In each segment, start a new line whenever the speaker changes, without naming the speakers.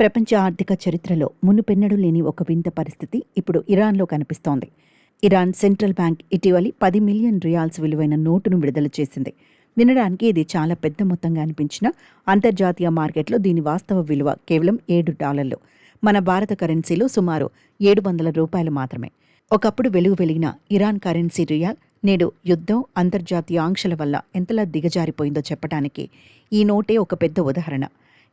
ప్రపంచ ఆర్థిక చరిత్రలో మునుపెన్నడూ లేని ఒక వింత పరిస్థితి ఇప్పుడు ఇరాన్లో కనిపిస్తోంది. ఇరాన్ సెంట్రల్ బ్యాంక్ ఇటీవలి 10 మిలియన్ రియాల్స్ విలువైన నోటును విడుదల చేసింది. వినడానికి ఇది చాలా పెద్ద మొత్తంగా అనిపించిన అంతర్జాతీయ మార్కెట్లో దీని వాస్తవ విలువ కేవలం $7. మన భారత కరెన్సీలో సుమారు $700 మాత్రమే. ఒకప్పుడు వెలిగిన ఇరాన్ కరెన్సీ రియాల్ నేడు యుద్ధం, అంతర్జాతీయ ఆంక్షల వల్ల ఎంతలా దిగజారిపోయిందో చెప్పడానికి ఈ నోటే ఒక పెద్ద ఉదాహరణ.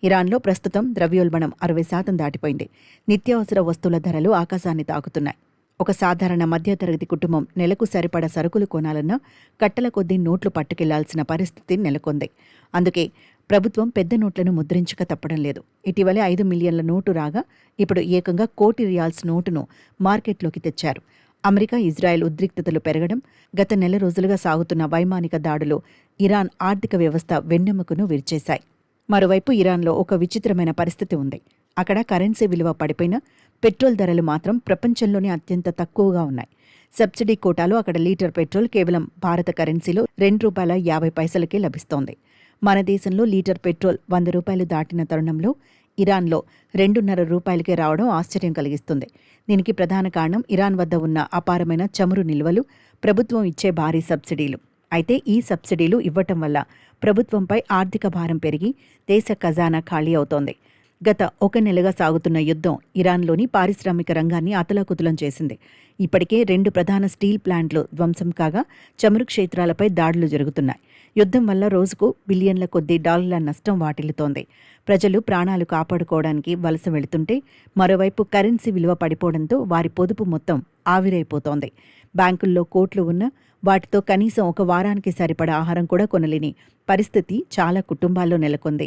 ఇరాన్లో ప్రస్తుతం ద్రవ్యోల్బణం 60% దాటిపోయింది. నిత్యావసర వస్తువుల ధరలు ఆకాశాన్ని తాకుతున్నాయి. ఒక సాధారణ మధ్యతరగతి కుటుంబం నెలకు సరిపడా సరుకులు కొనాలన్నా కట్టల కొద్దీ నోట్లు పట్టుకెళ్లాల్సిన పరిస్థితి నెలకొంది. అందుకే ప్రభుత్వం పెద్ద నోట్లను ముద్రించక తప్పడం లేదు. ఇటీవలే 5 మిలియన్ల నోటు రాగా ఇప్పుడు ఏకంగా $1,00,00,000 నోటును మార్కెట్లోకి తెచ్చారు. అమెరికా, ఇజ్రాయెల్ ఉద్రిక్తతలు పెరగడం, గత నెల రోజులుగా సాగుతున్న వైమానిక దాడులు ఇరాన్ ఆర్థిక వ్యవస్థ వెన్నెముకను విరిచేశాయి. మరోవైపు ఇరాన్లో ఒక విచిత్రమైన పరిస్థితి ఉంది. అక్కడ కరెన్సీ విలువ పడిపోయినా పెట్రోల్ ధరలు మాత్రం ప్రపంచంలోనే అత్యంత తక్కువగా ఉన్నాయి. సబ్సిడీ కోటాలో అక్కడ లీటర్ పెట్రోల్ కేవలం భారత కరెన్సీలో $2.50కే లభిస్తోంది. మన దేశంలో లీటర్ పెట్రోల్ $100 దాటిన తరుణంలో ఇరాన్లో $2.50కే రావడం ఆశ్చర్యం కలిగిస్తుంది. దీనికి ప్రధాన కారణం ఇరాన్ వద్ద ఉన్న అపారమైన చమురు నిల్వలు, ప్రభుత్వం ఇచ్చే భారీ సబ్సిడీలు. అయితే ఈ సబ్సిడీలు ఇవ్వటం వల్ల ప్రభుత్వంపై ఆర్థిక భారం పెరిగి దేశ ఖజానా ఖాళీ అవుతోంది. గత 1 నెలగా సాగుతున్న యుద్ధం ఇరాన్లోని పారిశ్రామిక రంగాన్ని అతలాకుతలం చేసింది. ఇప్పటికే 2 ప్రధాన స్టీల్ ప్లాంట్లు ధ్వంసం కాగా చమురు క్షేత్రాలపై దాడులు జరుగుతున్నాయి. యుద్ధం వల్ల రోజుకు బిలియన్ల కొద్దీ డాలర్ల నష్టం వాటిల్లుతోంది. ప్రజలు ప్రాణాలు కాపాడుకోవడానికి వలస వెళుతుంటే మరోవైపు కరెన్సీ విలువ పడిపోవడంతో వారి పొదుపు మొత్తం ఆవిరైపోతోంది. బ్యాంకుల్లో కోట్లు ఉన్నా వాటితో కనీసం ఒక వారానికి సరిపడా ఆహారం కూడా కొనలేని పరిస్థితి చాలా కుటుంబాల్లో నెలకొంది.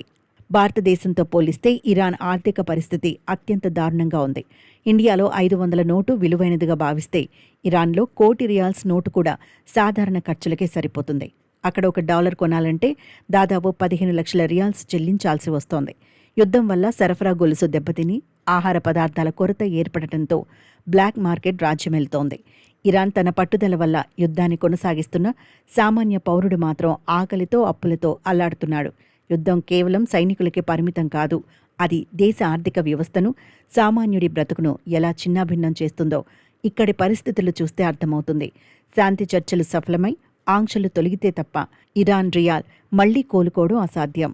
భారతదేశంతో పోలిస్తే ఇరాన్ ఆర్థిక పరిస్థితి అత్యంత దారుణంగా ఉంది. ఇండియాలో 500 నోటు విలువైనదిగా భావిస్తే ఇరాన్లో $1,00,00,000 నోటు కూడా సాధారణ ఖర్చులకే సరిపోతుంది. అక్కడ $1 కొనాలంటే దాదాపు 15 లక్షల రియాల్స్ చెల్లించాల్సి వస్తోంది. యుద్ధం వల్ల సరఫరా గొలుసు దెబ్బతిని ఆహార పదార్థాల కొరత ఏర్పడటంతో బ్లాక్ మార్కెట్ రాజ్యమేలుతోంది. ఇరాన్ తన పట్టుదల వల్ల యుద్ధాన్ని కొనసాగిస్తున్న సామాన్య పౌరుడు మాత్రం ఆకలితో, అప్పులతో అల్లాడుతున్నాడు. యుద్ధం కేవలం సైనికులకే పరిమితం కాదు. అది దేశ ఆర్థిక వ్యవస్థను, సామాన్యుడి బ్రతుకును ఎలా చిన్నాభిన్నం చేస్తుందో ఇక్కడి పరిస్థితులు చూస్తే అర్థమవుతుంది. శాంతి చర్చలు సఫలమై ఆంక్షలు తొలగితే తప్ప ఇరాన్ రియాల్ మళ్లీ కోలుకోవడం అసాధ్యం.